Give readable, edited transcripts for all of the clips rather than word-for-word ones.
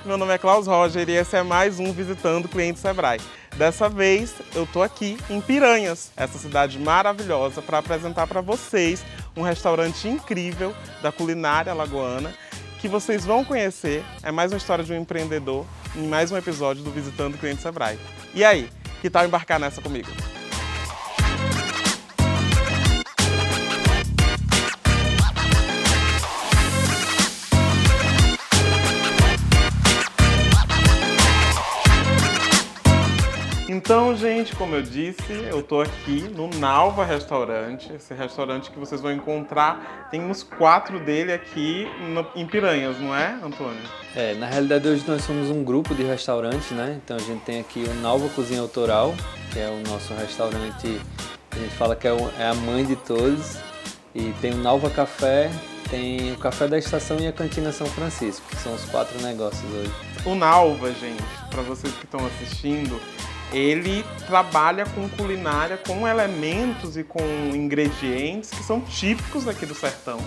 meu nome é Klaus Roger e esse é mais um Visitando Cliente Sebrae. Dessa vez eu tô aqui em Piranhas, essa cidade maravilhosa, para apresentar para vocês um restaurante incrível da culinária alagoana que vocês vão conhecer. É mais uma história de um empreendedor em mais um episódio do Visitando Cliente Sebrae. E aí, que tal embarcar nessa comigo? Então, gente, como eu disse, eu tô aqui no Nalva Restaurante, esse restaurante que vocês vão encontrar, tem uns 4 dele aqui em Piranhas, não é, Antônio? Na realidade hoje nós somos um grupo de restaurantes, né? Então a gente tem aqui o Nalva Cozinha Autoral, que é o nosso restaurante, a gente fala que é a mãe de todos, e tem o Nalva Café, tem o Café da Estação e a Cantina São Francisco, que são os 4 negócios hoje. O Nalva, gente, para vocês que estão assistindo, ele trabalha com culinária, com elementos e com ingredientes que são típicos aqui do sertão.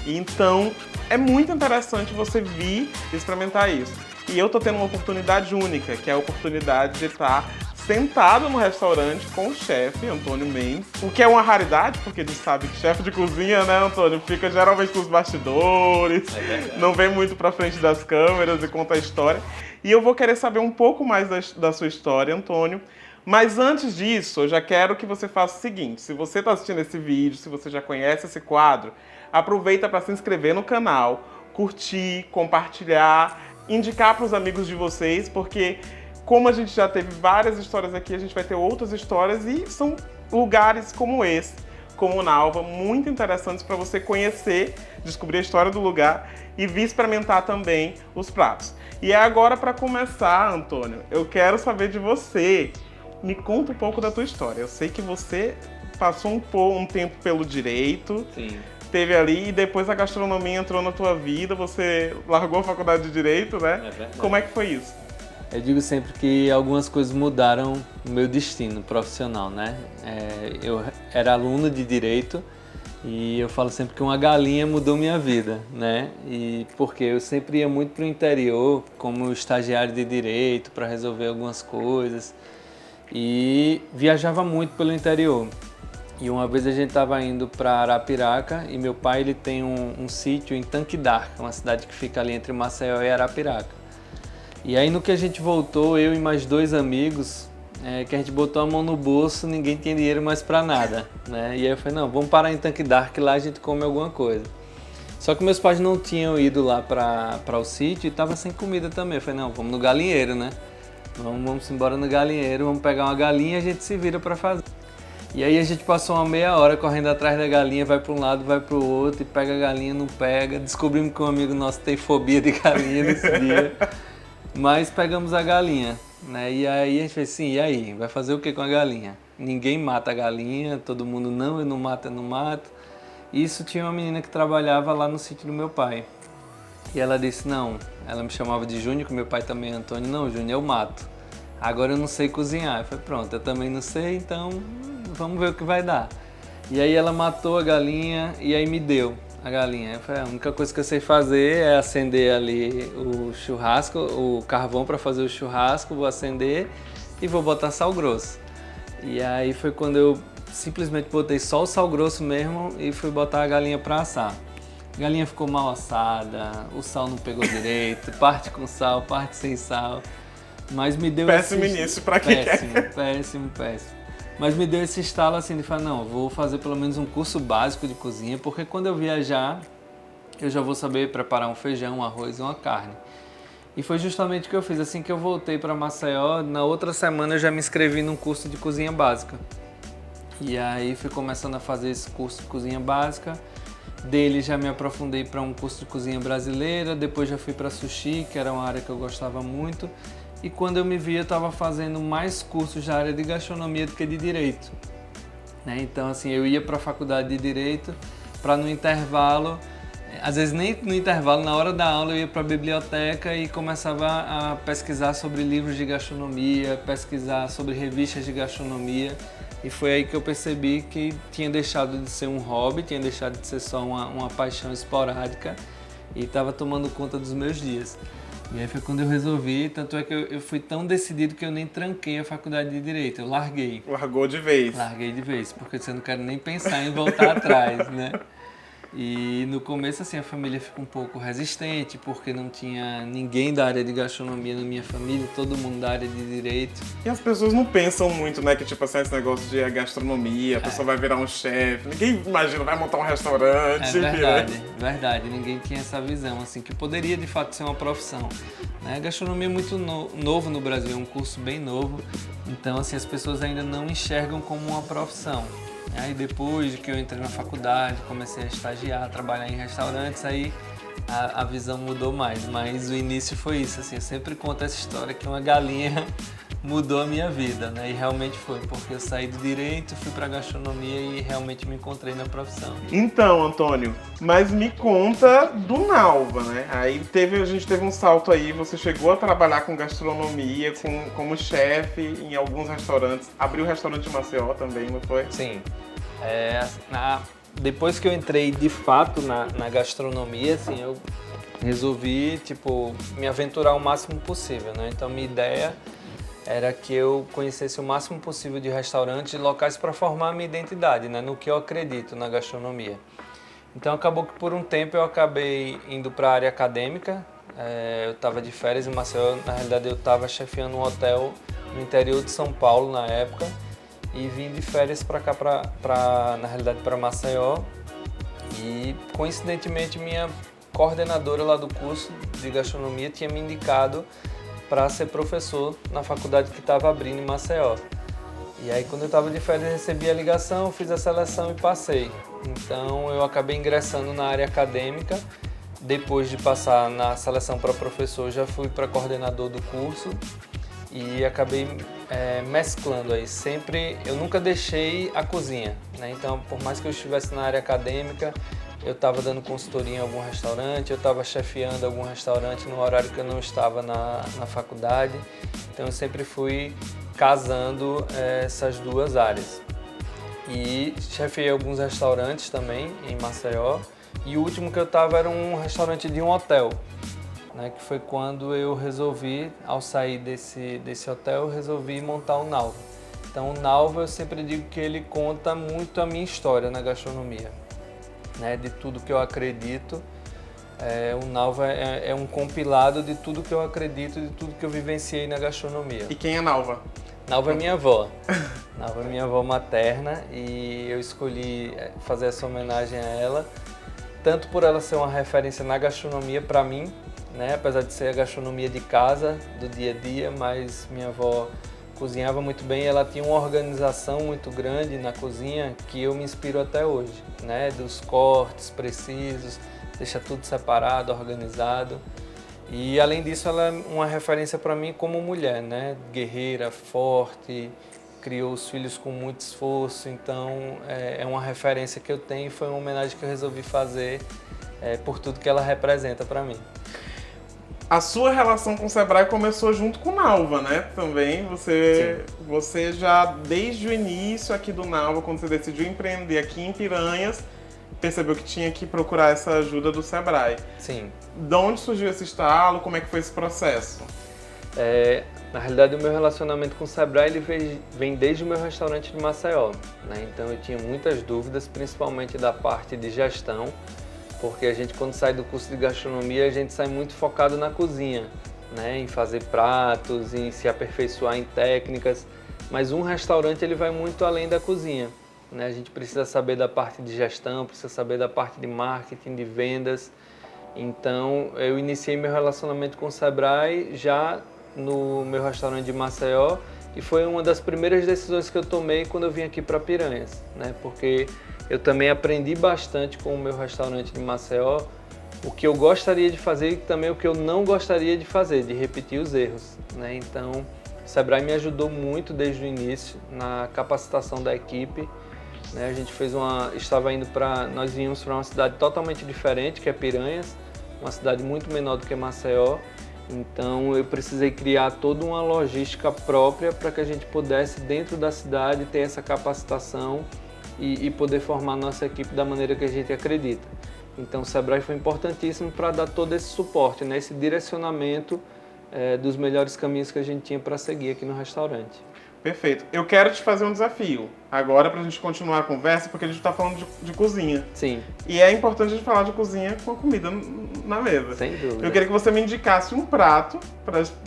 Então, é muito interessante você vir experimentar isso. E eu tô tendo uma oportunidade única, que é a oportunidade de estar sentado no restaurante com o chefe, Antônio Mendes, o que é uma raridade, porque a gente sabe que chefe de cozinha, né, Antônio, fica geralmente nos bastidores, não vem muito pra frente das câmeras e conta a história. E eu vou querer saber um pouco mais da sua história, Antônio. Mas antes disso, eu já quero que você faça o seguinte: se você está assistindo esse vídeo, se você já conhece esse quadro, aproveita para se inscrever no canal, curtir, compartilhar, indicar para os amigos de vocês, porque como a gente já teve várias histórias aqui, a gente vai ter outras histórias e são lugares como esse, como o Nalva, muito interessantes para você conhecer, descobrir a história do lugar e vir experimentar também os pratos. E é agora, para começar, Antônio, eu quero saber de você. Me conta um pouco da tua história. Eu sei que você passou um tempo pelo direito, Sim. Teve ali, e depois a gastronomia entrou na tua vida, você largou a faculdade de Direito, né? É verdade. Como é que foi isso? Eu digo sempre que algumas coisas mudaram o meu destino profissional, né? Eu era aluno de Direito e eu falo sempre que uma galinha mudou minha vida, né? E porque eu sempre ia muito para o interior como estagiário de Direito para resolver algumas coisas e viajava muito pelo interior. E uma vez a gente estava indo para Arapiraca e meu pai ele tem um sítio em Tanquidar, uma cidade que fica ali entre Maceió e Arapiraca. E aí no que a gente voltou, eu e mais 2 amigos, que a gente botou a mão no bolso, ninguém tinha dinheiro mais pra nada, né? E aí eu falei, não, vamos parar em Tanquidar que lá a gente come alguma coisa. Só que meus pais não tinham ido lá para o sítio e tava sem comida também. Eu falei, não, vamos no galinheiro, né? Vamos embora no galinheiro, vamos pegar uma galinha e a gente se vira pra fazer. E aí a gente passou uma meia hora correndo atrás da galinha, vai para um lado, vai para o outro, e pega a galinha, não pega. Descobrimos que um amigo nosso tem fobia de galinha nesse dia. Mas pegamos a galinha, né? E aí a gente fez assim, e aí? Vai fazer o que com a galinha? Ninguém mata a galinha, todo mundo não, eu não mato, eu não mato. Isso tinha uma menina que trabalhava lá no sítio do meu pai. E ela disse, não, ela me chamava de Júnior, que meu pai também é Antônio, não, Júnior, eu mato. Agora eu não sei cozinhar. Eu falei, pronto, eu também não sei, então vamos ver o que vai dar. E aí ela matou a galinha e aí me deu a galinha. Eu falei, a única coisa que eu sei fazer é acender ali o churrasco, o carvão para fazer o churrasco, vou acender e vou botar sal grosso. E aí foi quando eu simplesmente botei só o sal grosso mesmo e fui botar a galinha para assar. A galinha ficou mal assada, o sal não pegou direito, parte com sal, parte sem sal. Mas me deu Péssimo início para quem quer. Péssimo. Mas me deu esse estalo assim de falar, não, vou fazer pelo menos um curso básico de cozinha, porque quando eu viajar, eu já vou saber preparar um feijão, um arroz e uma carne. E foi justamente o que eu fiz. Assim que eu voltei para Maceió, na outra semana eu já me inscrevi num curso de cozinha básica. E aí fui começando a fazer esse curso de cozinha básica. Dele já me aprofundei para um curso de cozinha brasileira, depois já fui para sushi, que era uma área que eu gostava muito. E quando eu me vi, eu estava fazendo mais cursos da área de gastronomia do que de direito, né? Então, assim, eu ia para a faculdade de direito para no intervalo, às vezes nem no intervalo, na hora da aula eu ia para a biblioteca e começava a pesquisar sobre livros de gastronomia, pesquisar sobre revistas de gastronomia. E foi aí que eu percebi que tinha deixado de ser um hobby, tinha deixado de ser só uma paixão esporádica e estava tomando conta dos meus dias. E aí foi quando eu resolvi, tanto é que eu fui tão decidido que eu nem tranquei a faculdade de Direito, eu larguei. Largou de vez. Larguei de vez, porque eu não quero nem pensar em voltar atrás, né? E no começo, assim, a família fica um pouco resistente, porque não tinha ninguém da área de gastronomia na minha família, todo mundo da área de direito. E as pessoas não pensam muito, né, que tipo assim, esse negócio de gastronomia, a pessoa vai virar um chefe, ninguém imagina, vai montar um restaurante. É verdade, verdade, ninguém tinha essa visão, assim, que poderia de fato ser uma profissão. Né? A gastronomia é muito novo no Brasil, é um curso bem novo, então assim, as pessoas ainda não enxergam como uma profissão. Aí depois que eu entrei na faculdade, comecei a estagiar, trabalhar em restaurantes, aí a visão mudou mais. Mas o início foi isso, assim, eu sempre conto essa história que uma galinha mudou a minha vida, né? E realmente foi, porque eu saí do direito, fui pra gastronomia e realmente me encontrei na profissão. Então, Antônio, mas me conta do Nalva, né? Aí a gente teve um salto aí, você chegou a trabalhar com gastronomia, como chefe em alguns restaurantes, abriu o restaurante em Maceió também, não foi? Sim. Depois que eu entrei de fato na gastronomia, assim, eu resolvi, tipo, me aventurar o máximo possível, né? Então, minha ideia era que eu conhecesse o máximo possível de restaurantes e locais para formar a minha identidade, né? No que eu acredito na gastronomia. Então, acabou que por um tempo eu acabei indo para a área acadêmica. Eu estava de férias em Maceió, na realidade eu estava chefiando um hotel no interior de São Paulo na época. E vim de férias para cá, na realidade para Maceió, e coincidentemente minha coordenadora lá do curso de gastronomia tinha me indicado para ser professor na faculdade que estava abrindo em Maceió. E aí quando eu estava de férias recebi a ligação, fiz a seleção e passei. Então eu acabei ingressando na área acadêmica. Depois de passar na seleção para professor, já fui para coordenador do curso. E acabei mesclando aí, sempre, eu nunca deixei a cozinha, né? Então, por mais que eu estivesse na área acadêmica, eu estava dando consultoria em algum restaurante, eu estava chefiando algum restaurante no horário que eu não estava na faculdade, então eu sempre fui casando essas duas áreas. E chefiei alguns restaurantes também em Maceió, e o último que eu estava era um restaurante de um hotel. Né, que foi quando eu resolvi, ao sair desse hotel, eu resolvi montar o Nalva. Então o Nalva, eu sempre digo que ele conta muito a minha história na gastronomia, né, de tudo que eu acredito. O Nalva é um compilado de tudo que eu acredito, de tudo que eu vivenciei na gastronomia. E quem é Nalva? Nalva é minha avó. Nalva é minha avó materna e eu escolhi fazer essa homenagem a ela, tanto por ela ser uma referência na gastronomia para mim, né? Apesar de ser a gastronomia de casa, do dia a dia, mas minha avó cozinhava muito bem, ela tinha uma organização muito grande na cozinha que eu me inspiro até hoje, né? Dos cortes precisos, deixa tudo separado, organizado. E além disso, ela é uma referência para mim como mulher, né? Guerreira, forte, criou os filhos com muito esforço, então é uma referência que eu tenho e foi uma homenagem que eu resolvi fazer por tudo que ela representa para mim. A sua relação com o Sebrae começou junto com o Nalva, né? Também você já, desde o início aqui do Nalva, quando você decidiu empreender aqui em Piranhas, percebeu que tinha que procurar essa ajuda do Sebrae. Sim. De onde surgiu esse estalo? Como é que foi esse processo? Na realidade, o meu relacionamento com o Sebrae ele vem desde o meu restaurante de Maceió, né? Então eu tinha muitas dúvidas, principalmente da parte de gestão, porque a gente, quando sai do curso de gastronomia, a gente sai muito focado na cozinha, né? Em fazer pratos, em se aperfeiçoar em técnicas, mas um restaurante ele vai muito além da cozinha, né? A gente precisa saber da parte de gestão, precisa saber da parte de marketing, de vendas. Então, eu iniciei meu relacionamento com o Sebrae já no meu restaurante de Maceió e foi uma das primeiras decisões que eu tomei quando eu vim aqui para Piranhas, né? Porque eu também aprendi bastante com o meu restaurante de Maceió o que eu gostaria de fazer e também o que eu não gostaria de fazer, de repetir os erros, né? Então, o Sebrae me ajudou muito desde o início na capacitação da equipe, né? A gente nós vínhamos para uma cidade totalmente diferente, que é Piranhas, uma cidade muito menor do que Maceió. Então eu precisei criar toda uma logística própria para que a gente pudesse, dentro da cidade, ter essa capacitação e poder formar nossa equipe da maneira que a gente acredita. Então o Sebrae foi importantíssimo para dar todo esse suporte, né? Esse direcionamento dos melhores caminhos que a gente tinha para seguir aqui no restaurante. Perfeito. Eu quero te fazer um desafio agora pra gente continuar a conversa, porque a gente tá falando de cozinha. Sim. E é importante a gente falar de cozinha com a comida na mesa. Sem dúvida. Eu queria que você me indicasse um prato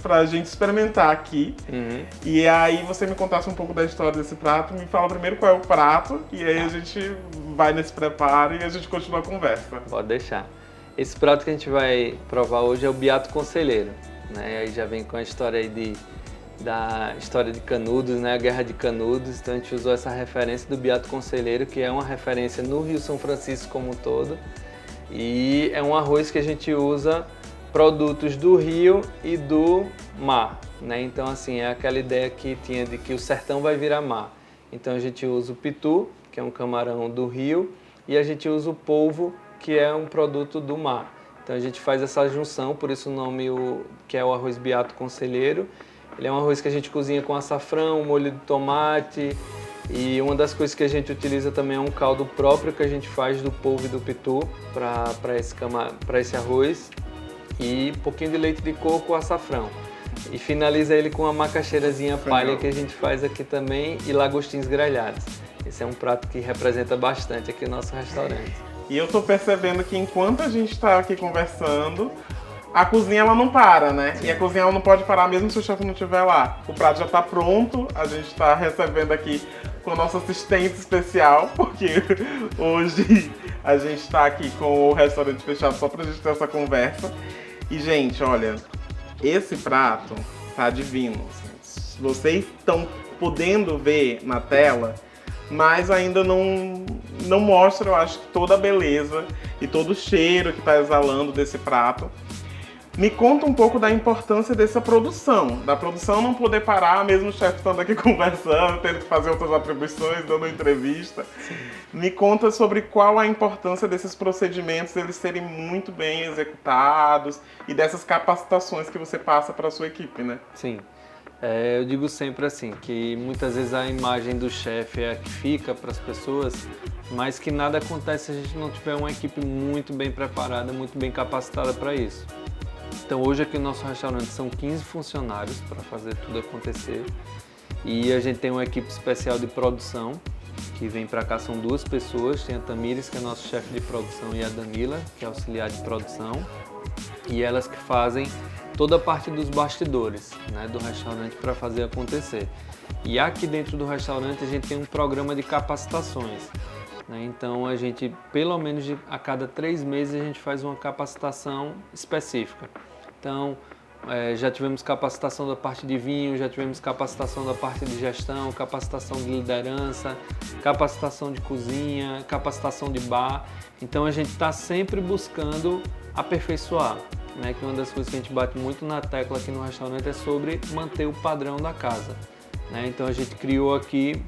pra gente experimentar aqui. Uhum. E aí você me contasse um pouco da história desse prato, me fala primeiro qual é o prato, e aí a gente vai nesse preparo e a gente continua a conversa. Pode deixar. Esse prato que a gente vai provar hoje é o Beato Conselheiro, né? Aí já vem com a história aí da história de Canudos, né? A Guerra de Canudos. Então a gente usou essa referência do Beato Conselheiro, que é uma referência no Rio São Francisco como um todo. E é um arroz que a gente usa produtos do rio e do mar, né? Então assim, é aquela ideia que tinha de que o sertão vai virar mar. Então a gente usa o pitu, que é um camarão do rio, e a gente usa o polvo, que é um produto do mar. Então a gente faz essa junção, por isso o nome que é o arroz Beato Conselheiro. Ele é um arroz que a gente cozinha com açafrão, molho de tomate, e uma das coisas que a gente utiliza também é um caldo próprio que a gente faz do polvo e do pitu para esse arroz, e um pouquinho de leite de coco ou açafrão. E finaliza ele com uma macaxeirazinha palha que a gente faz aqui também, e lagostinhos grelhados. Esse é um prato que representa bastante aqui o nosso restaurante. E eu tô percebendo que enquanto a gente tá aqui conversando, a cozinha ela não para, né? E a cozinha ela não pode parar mesmo se o chefe não estiver lá. O prato já tá pronto, a gente tá recebendo aqui com o nosso assistente especial, porque hoje a gente tá aqui com o restaurante fechado só pra gente ter essa conversa. E, gente, olha, esse prato tá divino. Vocês estão podendo ver na tela, mas ainda não mostra, eu acho, toda a beleza e todo o cheiro que tá exalando desse prato. Me conta um pouco da importância dessa produção, da produção não poder parar, mesmo o chefe estando aqui conversando, tendo que fazer outras atribuições, dando entrevista. Sim. Me conta sobre qual a importância desses procedimentos, eles serem muito bem executados e dessas capacitações que você passa para a sua equipe, né? Sim. Eu digo sempre assim, que muitas vezes a imagem do chefe é a que fica para as pessoas, mas que nada acontece se a gente não tiver uma equipe muito bem preparada, muito bem capacitada para isso. Então hoje aqui no nosso restaurante são 15 funcionários para fazer tudo acontecer, e a gente tem uma equipe especial de produção que vem para cá, são 2 pessoas, tem a Tamires, que é nosso chefe de produção, e a Danila, que é auxiliar de produção, e elas que fazem toda a parte dos bastidores, né, do restaurante para fazer acontecer. E aqui dentro do restaurante a gente tem um programa de capacitações, né? Então a gente, pelo menos a cada 3 meses, a gente faz uma capacitação específica. Então já tivemos capacitação da parte de vinho, já tivemos capacitação da parte de gestão, capacitação de liderança, capacitação de cozinha, capacitação de bar. Então a gente está sempre buscando aperfeiçoar, né? Que uma das coisas que a gente bate muito na tecla aqui no restaurante é sobre manter o padrão da casa, né? Então a gente criou aqui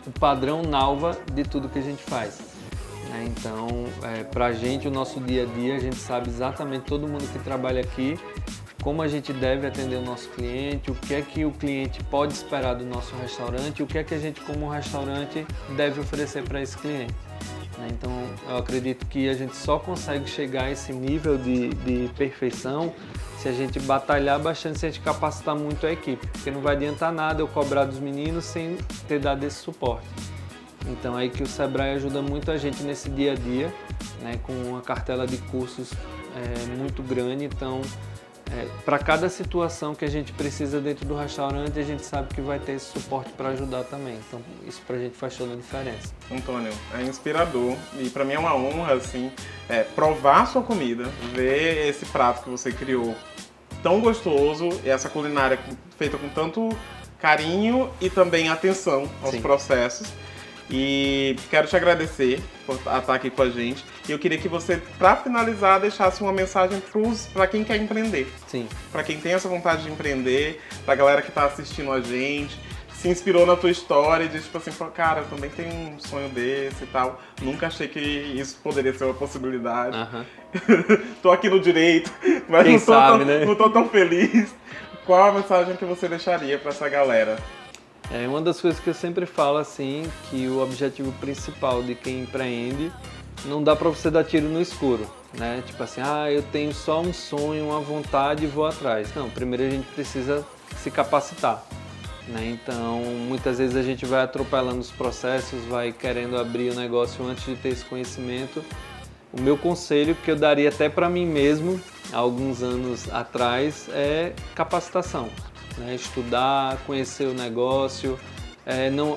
o padrão Nalva de tudo que a gente faz, né? Então, pra gente, o nosso dia a dia, a gente sabe exatamente, todo mundo que trabalha aqui, como a gente deve atender o nosso cliente, o que é que o cliente pode esperar do nosso restaurante, o que é que a gente, como restaurante, deve oferecer para esse cliente. Então, eu acredito que a gente só consegue chegar a esse nível de perfeição se a gente batalhar bastante, se a gente capacitar muito a equipe, porque não vai adiantar nada eu cobrar dos meninos sem ter dado esse suporte. Então, aí que o Sebrae ajuda muito a gente nesse dia a dia, né, com uma cartela de cursos muito grande. Então, para cada situação que a gente precisa dentro do restaurante, a gente sabe que vai ter esse suporte para ajudar também. Então, isso pra gente faz toda a diferença. Antônio, é inspirador e para mim é uma honra, assim, provar a sua comida, ver esse prato que você criou tão gostoso, e essa culinária feita com tanto carinho e também atenção aos processos. E quero te agradecer por estar aqui com a gente. E eu queria que você, para finalizar, deixasse uma mensagem para quem quer empreender. Sim. Para quem tem essa vontade de empreender, pra galera que está assistindo a gente, se inspirou na tua história e diz, tipo assim, cara, eu também tenho um sonho desse e tal. Nunca achei que isso poderia ser uma possibilidade. Tô aqui no direito, mas não tô tão feliz. Qual a mensagem que você deixaria para essa galera? Uma das coisas que eu sempre falo, assim, que o objetivo principal de quem empreende não dá para você dar tiro no escuro, né? Tipo assim, eu tenho só um sonho, uma vontade e vou atrás. Não, primeiro a gente precisa se capacitar, né? Então, muitas vezes a gente vai atropelando os processos, vai querendo abrir o negócio antes de ter esse conhecimento. O meu conselho que eu daria até para mim mesmo, há alguns anos atrás, é capacitação, né? Estudar, conhecer o negócio.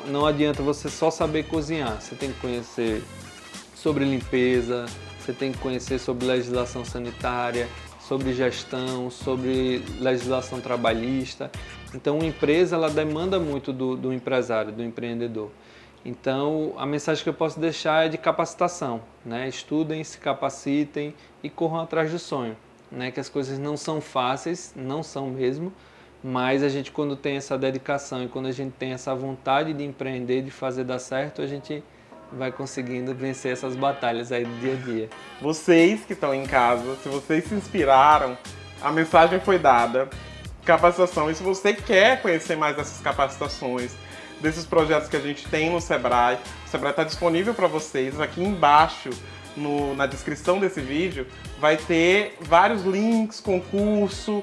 Não adianta você só saber cozinhar, você tem que conhecer sobre limpeza, você tem que conhecer sobre legislação sanitária, sobre gestão, sobre legislação trabalhista. Então, uma empresa ela demanda muito do empresário, do empreendedor. Então, a mensagem que eu posso deixar é de capacitação, né? Estudem, se capacitem e corram atrás do sonho, né? Que as coisas não são fáceis, não são mesmo, mas a gente quando tem essa dedicação e quando a gente tem essa vontade de empreender, de fazer dar certo, a gente vai conseguindo vencer essas batalhas aí do dia a dia. Vocês que estão em casa, se vocês se inspiraram, a mensagem foi dada, capacitação. E se você quer conhecer mais dessas capacitações, desses projetos que a gente tem no Sebrae, o Sebrae está disponível para vocês. Aqui embaixo, na descrição desse vídeo, vai ter vários links com curso,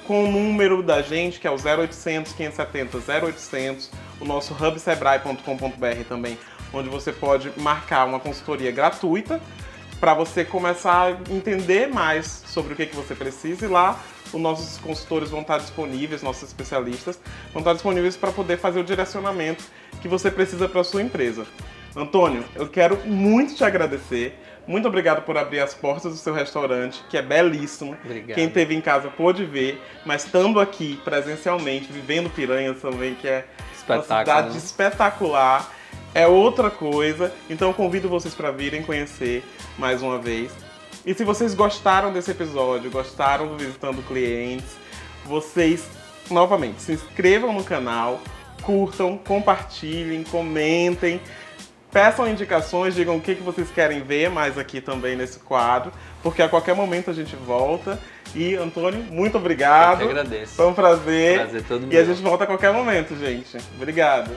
com o número da gente, que é o 0800 570 0800, o nosso hubsebrae.com.br também, onde você pode marcar uma consultoria gratuita para você começar a entender mais sobre o que você precisa, e lá os nossos consultores vão estar disponíveis, nossos especialistas vão estar disponíveis para poder fazer o direcionamento que você precisa para a sua empresa. Antônio, eu quero muito te agradecer. Muito obrigado por abrir as portas do seu restaurante, que é belíssimo. Obrigado. Quem esteve em casa pôde ver, mas estando aqui presencialmente, vivendo Piranhas também, que é uma cidade espetacular, é outra coisa. Então eu convido vocês para virem conhecer mais uma vez. E se vocês gostaram desse episódio, gostaram do Visitando Clientes, vocês, novamente, se inscrevam no canal, curtam, compartilhem, comentem, peçam indicações, digam o que vocês querem ver mais aqui também nesse quadro, porque a qualquer momento a gente volta. E, Antônio, muito obrigado. Eu que agradeço. Foi um prazer. Prazer todo E meu. a gente volta a qualquer momento, gente. Obrigado.